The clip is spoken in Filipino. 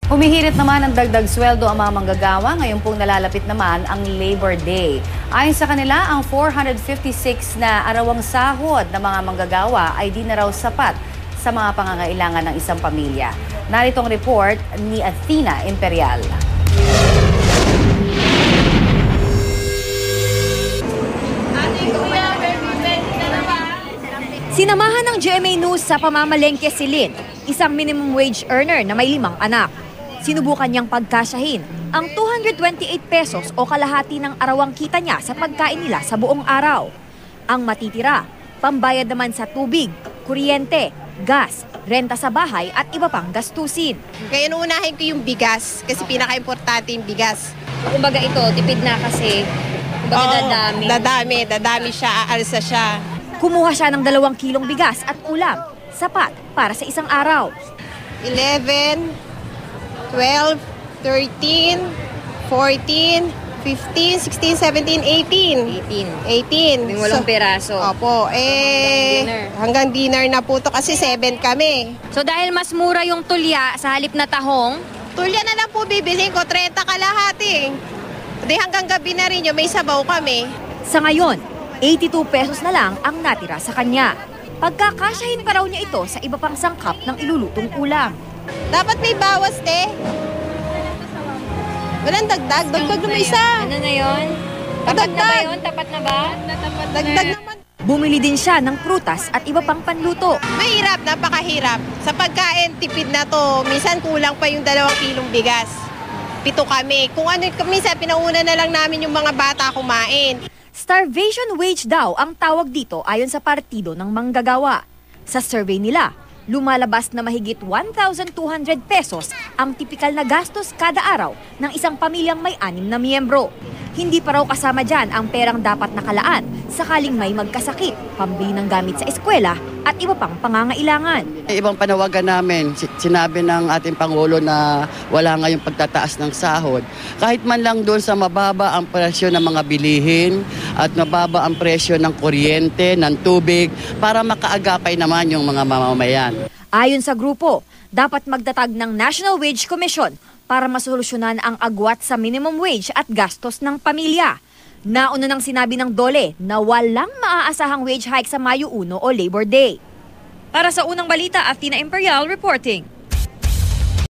Humihirit naman ang dagdag sweldo ang mga manggagawa ngayong pong nalalapit naman ang Labor Day. Ayon sa kanila, ang 456 na arawang sahod ng mga manggagawa ay di na raw sapat sa mga pangangailangan ng isang pamilya. Narito ang report ni Athena Imperial. Sinamahan ng GMA News sa pamamalengke si Lynn, isang minimum wage earner na may 5 anak. Sinubukan niyang pagkasyahin ang 228 pesos o kalahati ng arawang kita niya sa pagkain nila sa buong araw. Ang matitira, pambayad naman sa tubig, kuryente, gas, renta sa bahay at iba pang gastusin. Kaya unahin ko yung bigas kasi pinaka-importante yung bigas. Kumbaga ito, tipid na kasi. Kumbaga Dadami siya, aalsa siya. Kumuha siya ng 2 kilong bigas at ulam, sapat para sa isang araw. 11, 12, 13, 14, 15, 16, 17, 18. 18. Yung 8 peraso. Opo. Hanggang dinner na po to kasi 7 kami. So dahil mas mura yung tulya sa halip na tahong, Tulya na lang po bibilhin ko, 30 kalahati. Di hanggang gabi na rin yung may sabaw kami. sa ngayon, 82 pesos na lang ang natira sa kanya. Pagkakasyahin pa raw niya ito sa iba pang sangkap ng ilulutong ulam. Dapat may bawas, te. Walang dagdag. Dagdag na may isa. Ano na yon? Tapat na ba yun? Tapat na ba? Dagdag naman. Bumili din siya ng prutas at iba pang panluto. Mahirap, napakahirap. Sa pagkain, tipid na to. Minsan kulang pa yung 2 kilong bigas. 7 kami. Kung ano, minsan pinauna na lang namin yung mga bata kumain. Starvation wage daw ang tawag dito ayon sa partido ng manggagawa. Sa survey nila, lumalabas na mahigit 1,200 pesos ang tipikal na gastos kada araw ng isang pamilyang may 6 na miyembro. Hindi pa raw kasama dyan ang perang dapat nakalaan sakaling may magkasakit, pambili ng gamit sa eskwela at iba pang pangangailangan. Ibang panawagan namin, sinabi ng ating Pangulo na wala ngayong pagtataas ng sahod. Kahit man lang doon sa mababa ang presyo ng mga bilihin at mababa ang presyo ng kuryente, ng tubig para makaagapay naman yung mga mamamayan. Ayon sa grupo, dapat magtatag ng National Wage Commission para masolusyonan ang agwat sa minimum wage at gastos ng pamilya. Nauna nang sinabi ng DOLE na walang maaasahang wage hike sa Mayo 1 o Labor Day. Para sa Unang Balita, Athena Imperial reporting.